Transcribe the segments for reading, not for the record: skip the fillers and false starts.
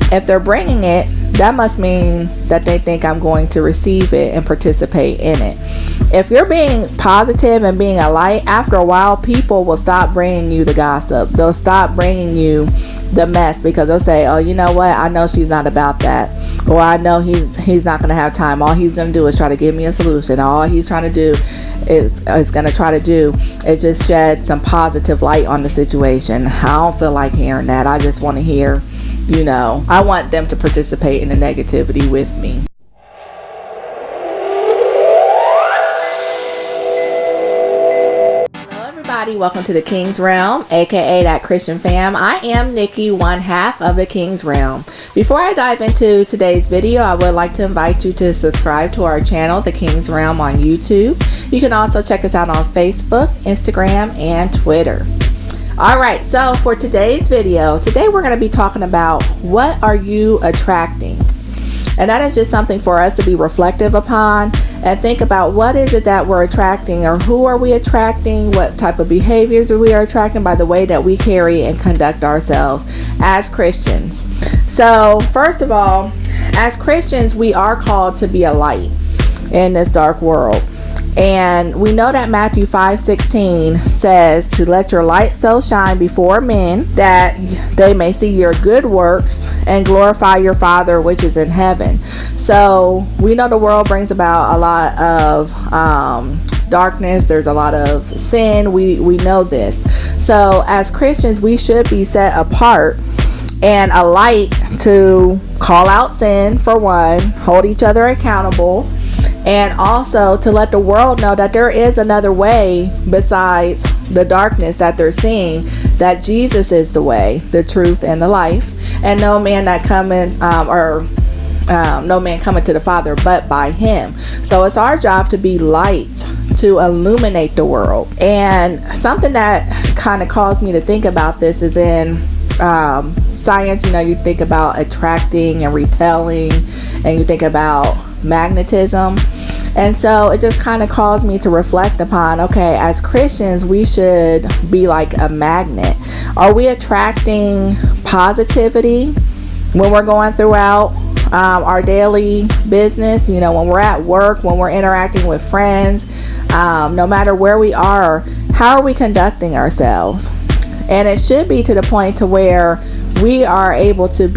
If they're bringing it, that must mean that they think I'm going to receive it and participate in it. If you're being positive and being a light, after a while, people will stop bringing you the gossip. They'll stop bringing you the mess, because they'll say, oh, you know what? I know she's not about that. Or I know he's not going to have time. All he's going to do is try to give me a solution. All he's trying to do is going to try to do is just shed some positive light on the situation. I don't feel like hearing that. I just want to hear, I want them to participate in the negativity with me. Welcome to the Kingz Realm, aka that Christian fam. I am Nikki, one half of the Kingz Realm. Before I dive into today's video, I would like to invite you to subscribe to our channel, the Kingz Realm, on YouTube. You can also check us out on Facebook, Instagram, and Twitter. Alright, so for today's video, today we're going to be talking about what are you attracting? And that is just something for us to be reflective upon and think about, what is it that we're attracting, or who are we attracting? What type of behaviors are we attracting by the way that we carry and conduct ourselves as Christians? So first of all, as Christians, we are called to be a light in this dark world. And we know that Matthew 5:16 says to let your light so shine before men that they may see your good works and glorify your Father which is in heaven. So we know the world brings about a lot of darkness. There's a lot of sin. We know this. So as Christians, we should be set apart and a light to call out sin, for one, hold each other accountable, and also to let the world know that there is another way besides the darkness that they're seeing, that Jesus is the way, the truth, and the life, and no man coming to the Father but by him. So it's our job to be light, to illuminate the world. And something that kind of caused me to think about this is in science. You think about attracting and repelling, and you think about magnetism. And so it just kind of caused me to reflect upon, okay, as Christians, we should be like a magnet. Are we attracting positivity when we're going throughout our daily business? When we're at work, when we're interacting with friends, no matter where we are, how are we conducting ourselves? And it should be to the point to where we are able to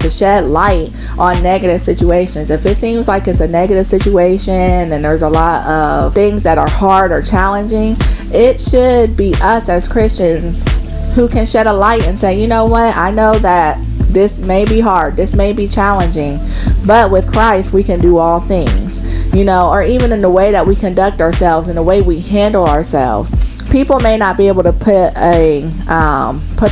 shed light on negative situations. If it seems like it's a negative situation and there's a lot of things that are hard or challenging, it should be us as Christians who can shed a light and say, you know what, I know that this may be hard, this may be challenging, but with Christ we can do all things. Or even in the way that we conduct ourselves, in the way we handle ourselves. People may not be able to put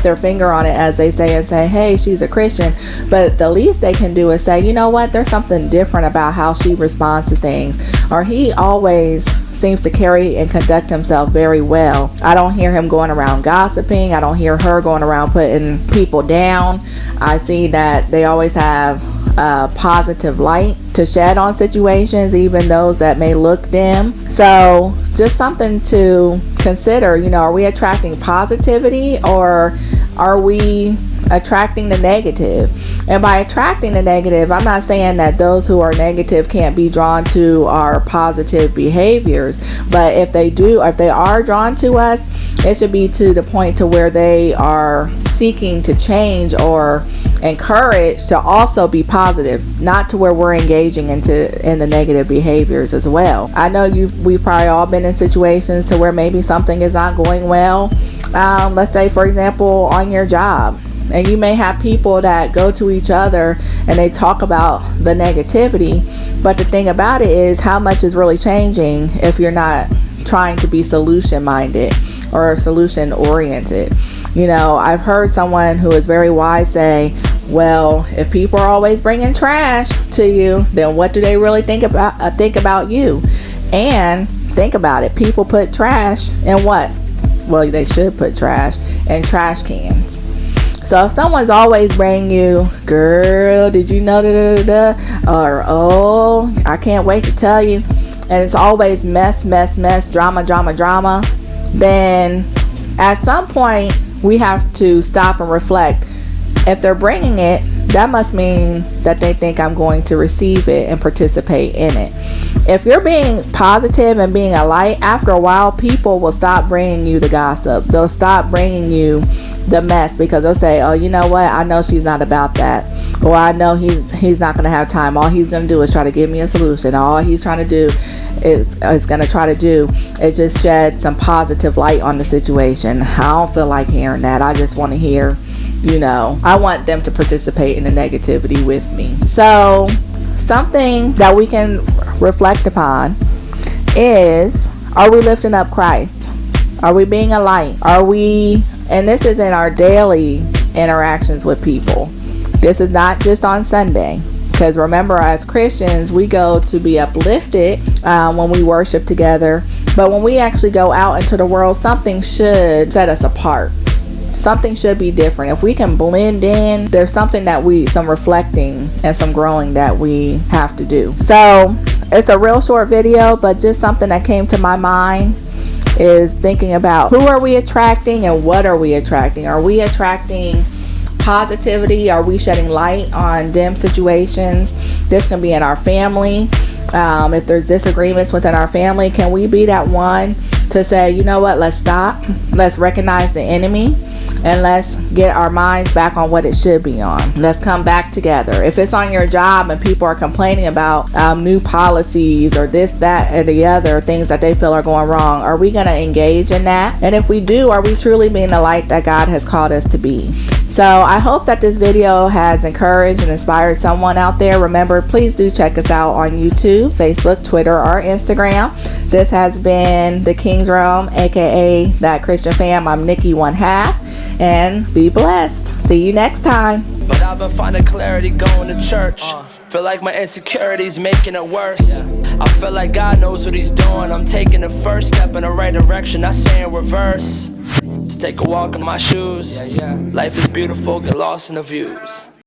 their finger on it, as they say, and say, hey, she's a Christian, but the least they can do is say, you know what, there's something different about how she responds to things, or he always seems to carry and conduct himself very well. I don't hear him going around gossiping. I don't hear her going around putting people down. I see that they always have a positive light to shed on situations, even those that may look dim. So just something to consider, are we attracting positivity, or are we attracting the negative? And by attracting the negative, I'm not saying that those who are negative can't be drawn to our positive behaviors, but if they are drawn to us, it should be to the point to where they are seeking to change or encouraged to also be positive, not to where we're engaging in the negative behaviors as well. I know we've probably all been in situations to where maybe something is not going well. Let's say, for example, on your job, and you may have people that go to each other and they talk about the negativity, but the thing about it is, how much is really changing if you're not trying to be solution minded or solution oriented? I've heard someone who is very wise say, well, if people are always bringing trash to you, then what do they really think about you? And think about it, people put trash in what? Well, they should put trash in trash cans. So if someone's always bringing you, girl, did you know or oh, I can't wait to tell you, and it's always mess, drama, then at some point we have to stop and reflect. If they're bringing it, that must mean that they think I'm going to receive it and participate in it. If you're being positive and being a light, after a while, people will stop bringing you the gossip. They'll stop bringing you the mess, because they'll say, oh, you know what? I know she's not about that. Or I know he's not going to have time. All he's going to do is try to give me a solution. All he's trying to do is going to try to do is just shed some positive light on the situation. I don't feel like hearing that. I just want to hear, I want them to participate in the negativity with me. So something that we can reflect upon is, are we lifting up Christ? Are we being a light? Are we, and this is in our daily interactions with people. This is not just on Sunday. Because remember, as Christians, we go to be uplifted when we worship together. But when we actually go out into the world, something should set us apart. Something should be different. If we can blend in, there's something some reflecting and some growing that we have to do. So it's a real short video, but just something that came to my mind is thinking about, who are we attracting and what are we attracting? Are we attracting positivity? Are we shedding light on dim situations? This can be in our family. If there's disagreements within our family, can we be that one to say, you know what, let's stop, let's recognize the enemy, and let's get our minds back on what it should be on. Let's come back together. If it's on your job and people are complaining about new policies or this, that, or the other things that they feel are going wrong, are we going to engage in that? And if we do, are we truly being the light that God has called us to be? So I hope that this video has encouraged and inspired someone out there. Remember, please do check us out on YouTube, Facebook, Twitter, or Instagram. This has been the King's Realm, aka That Christian Fam. I'm Nikki 1/2, and be blessed. See you next time. But I've been finding clarity going to church. Feel like my insecurities making it worse. I feel like God knows what he's doing. I'm taking the first step in the right direction, not saying reverse. Just take a walk in my shoes. Life is beautiful, get lost in the views.